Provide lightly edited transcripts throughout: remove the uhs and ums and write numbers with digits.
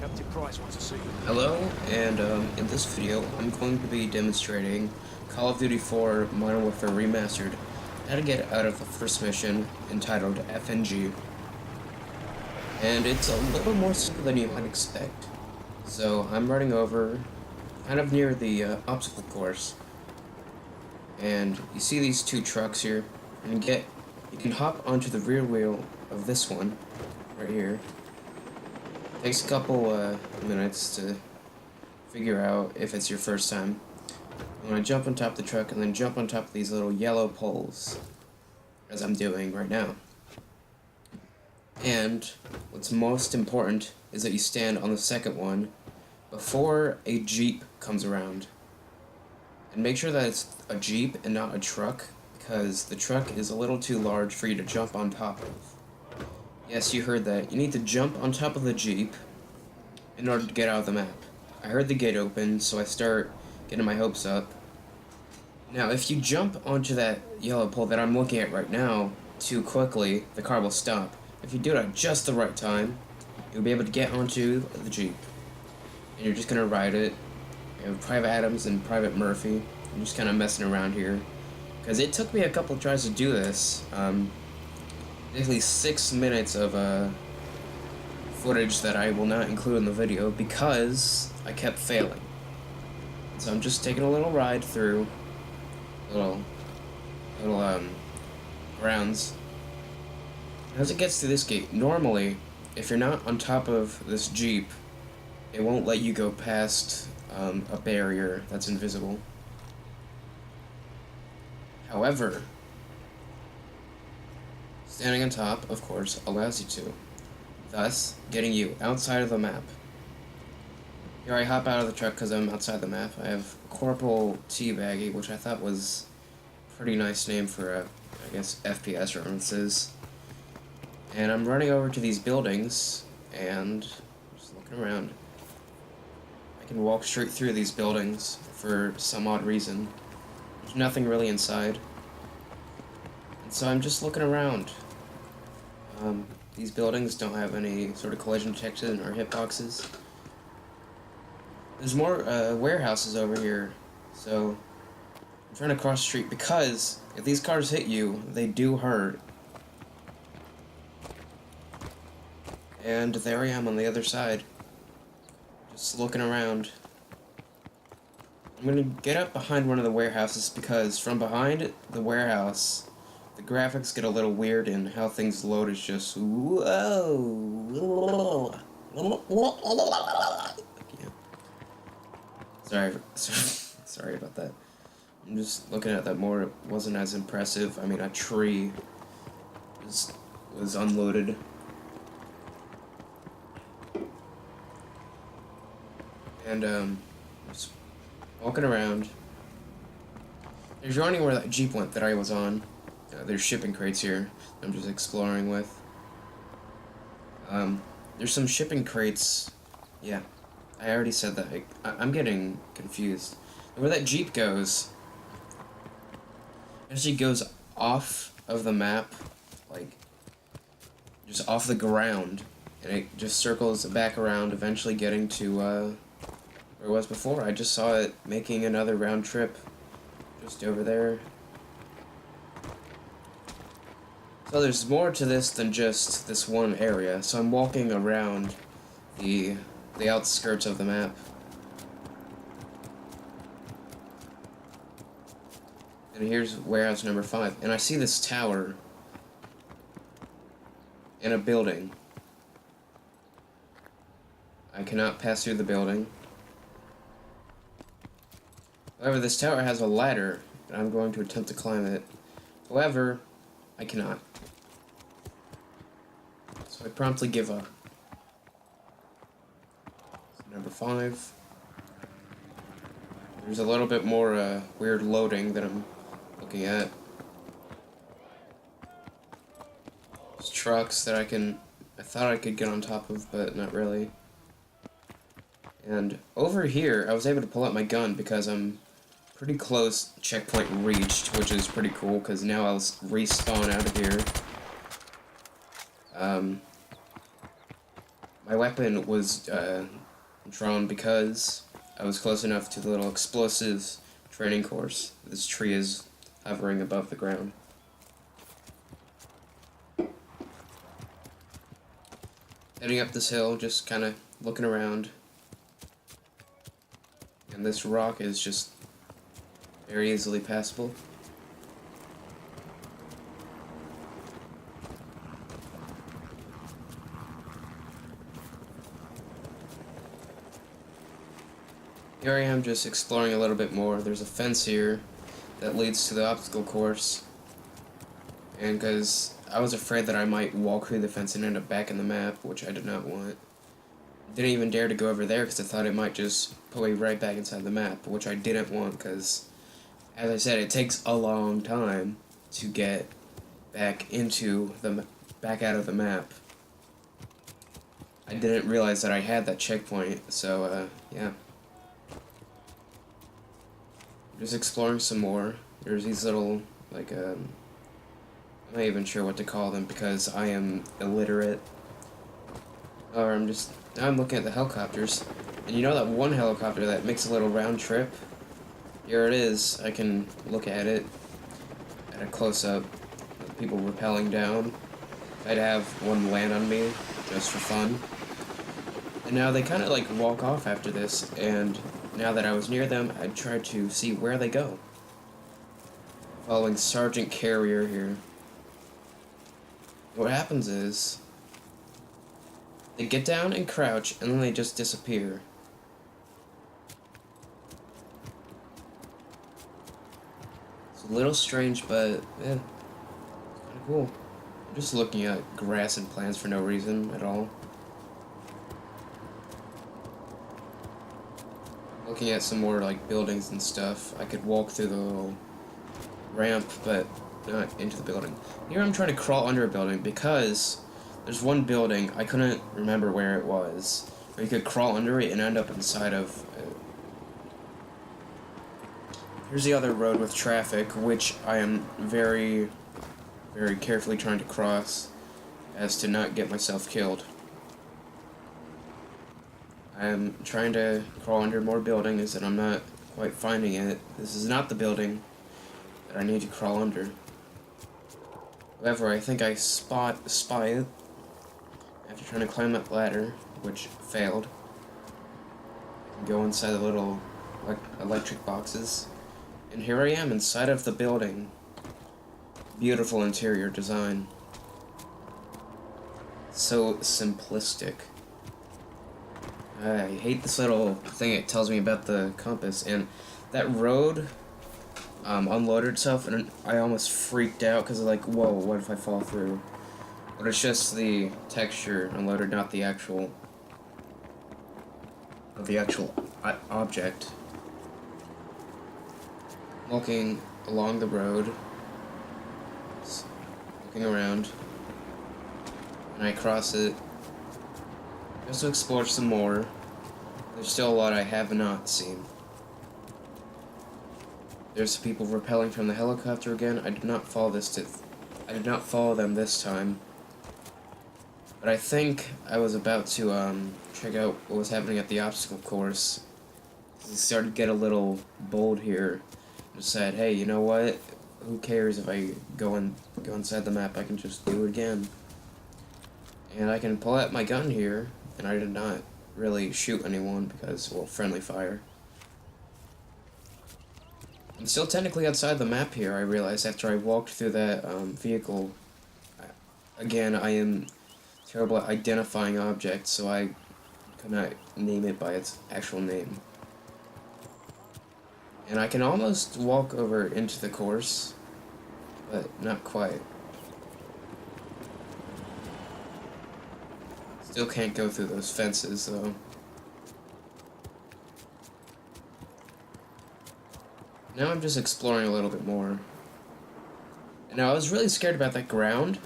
Captain Price wants to see you. Hello, and in this video, I'm going to be demonstrating Call of Duty 4 Modern Warfare Remastered, how to get out of the first mission, entitled FNG. And it's a little more simple than you might expect. So, I'm running over, kind of near the obstacle course. And you see these two trucks here, and you can hop onto the rear wheel of this one, right here. Takes a couple minutes to figure out if it's your first time. I'm going to jump on top of the truck and then jump on top of these little yellow poles, as I'm doing right now. And what's most important is that you stand on the second one before a Jeep comes around. And make sure that it's a Jeep and not a truck, because the truck is a little too large for you to jump on top of. Yes, you heard that. You need to jump on top of the Jeep in order to get out of the map. I heard the gate open, so I start getting my hopes up. Now, if you jump onto that yellow pole that I'm looking at right now too quickly, the car will stop. If you do it at just the right time, you'll be able to get onto the Jeep. And you're just going to ride it. You have Private Adams and Private Murphy. I'm just kind of messing around here. Because it took me a couple of tries to do this. Basically 6 minutes of footage that I will not include in the video because I kept failing. So I'm just taking a little ride through little grounds. As it gets to this gate, normally, if you're not on top of this Jeep, it won't let you go past a barrier that's invisible. However, standing on top, of course, allows you to, thus getting you outside of the map. Here I hop out of the truck because I'm outside the map. I have Corporal Teabaggy, which I thought was a pretty nice name for, I guess, FPS references. And I'm running over to these buildings, and just looking around. I can walk straight through these buildings for some odd reason. There's nothing really inside. And so I'm just looking around. These buildings don't have any sort of collision detection or hitboxes. There's more warehouses over here, so I'm trying to cross the street because if these cars hit you, they do hurt. And there I am on the other side, just looking around. I'm gonna get up behind one of the warehouses because from behind the warehouse, the graphics get a little weird and how things load is just whoa. Yeah. Sorry about that. I'm just looking at that more. It wasn't as impressive. I mean, a tree was unloaded. And just walking around. There's running where that Jeep went that I was on. There's shipping crates here I'm just exploring with. There's some shipping crates. Yeah, I already said that. I'm getting confused. And where that Jeep goes, it actually goes off of the map, like, just off the ground, and it just circles back around, eventually getting to, where it was before. I just saw it making another round trip, just over there. So there's more to this than just this one area, so I'm walking around the outskirts of the map. And here's warehouse number 5, and I see this tower in a building. I cannot pass through the building. However, this tower has a ladder, and I'm going to attempt to climb it. However, I cannot. So I promptly give up. Number 5. There's a little bit more weird loading that I'm looking at. There's trucks that I thought I could get on top of, but not really. And over here, I was able to pull out my gun because I'm pretty close checkpoint reached, which is pretty cool because now I'll respawn out of here. My weapon was drawn because I was close enough to the little explosives training course. This tree is hovering above the ground. Heading up this hill, just kind of looking around. And this rock is just very easily passable. Here I am just exploring a little bit more. There's a fence here that leads to the obstacle course. And because I was afraid that I might walk through the fence and end up back in the map, which I did not want. Didn't even dare to go over there because I thought it might just put me right back inside the map, which I didn't want because, as I said, it takes a long time to get back out of the map. I didn't realize that I had that checkpoint, so yeah. Just exploring some more. There's these little, like, I'm not even sure what to call them because I am illiterate. Or now I'm looking at the helicopters. And you know that one helicopter that makes a little round trip? Here it is. I can look at it at a close-up. People rappelling down. I'd have one land on me just for fun. And now they kind of like walk off after this, and now that I was near them, I tried to see where they go. Following Sergeant Carrier here. What happens is they get down and crouch, and then they just disappear. It's a little strange, but yeah, kind of cool. I'm just looking at grass and plants for no reason at all. Looking at some more like buildings and stuff. I could walk through the little ramp, but not into the building. Here I'm trying to crawl under a building because there's one building, I couldn't remember where it was, where you could crawl under it and end up inside of it. Here's the other road with traffic, which I am very, very carefully trying to cross as to not get myself killed. I'm trying to crawl under more buildings and I'm not quite finding it. This is not the building that I need to crawl under. However, I think I spy it after trying to climb that ladder, which failed. Go inside the little electric boxes. And here I am inside of the building. Beautiful interior design. So simplistic. I hate this little thing it tells me about the compass, and that road unloaded itself, and I almost freaked out because like, whoa, what if I fall through? But it's just the texture unloaded, not the actual object. Walking along the road, looking around, and I cross it just to explore some more. There's still a lot I have not seen. There's people rappelling from the helicopter again. I did not follow them this time. But I think I was about to check out what was happening at the obstacle course. It started to get a little bold here. Just said, hey, you know what? Who cares if I go inside the map? I can just do it again. And I can pull out my gun here, and I did not really shoot anyone because, well, friendly fire. I'm still technically outside the map here, I realized after I walked through that vehicle. Again, I am terrible at identifying objects, so I could not name it by its actual name. And I can almost walk over into the course, but not quite. Still can't go through those fences, though. Now I'm just exploring a little bit more. And now I was really scared about that ground,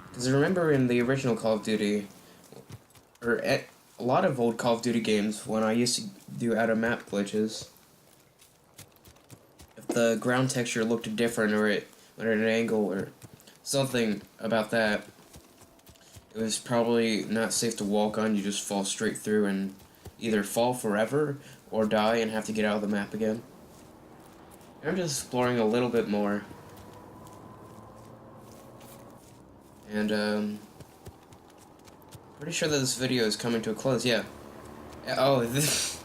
because I remember in the original Call of Duty, or at a lot of old Call of Duty games, when I used to do out-of-map glitches, if the ground texture looked different or it went at an angle or something about that, it was probably not safe to walk on. You just fall straight through and either fall forever or die and have to get out of the map again. I'm just exploring a little bit more. And, pretty sure that this video is coming to a close, yeah. Oh, this...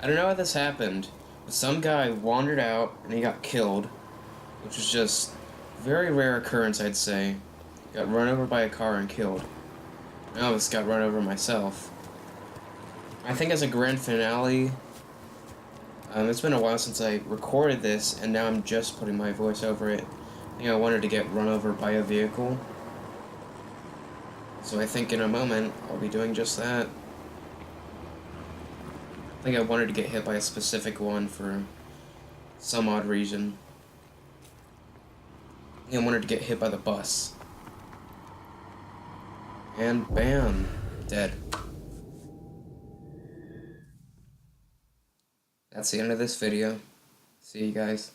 I don't know how this happened, but some guy wandered out and he got killed, which is just very rare occurrence, I'd say. Got run over by a car and killed. I almost got run over myself. I think as a grand finale, it's been a while since I recorded this, and now I'm just putting my voice over it. I think I wanted to get run over by a vehicle. So I think in a moment, I'll be doing just that. I think I wanted to get hit by a specific one for some odd reason. I think I wanted to get hit by the bus. And bam, dead. That's the end of this video. See you guys.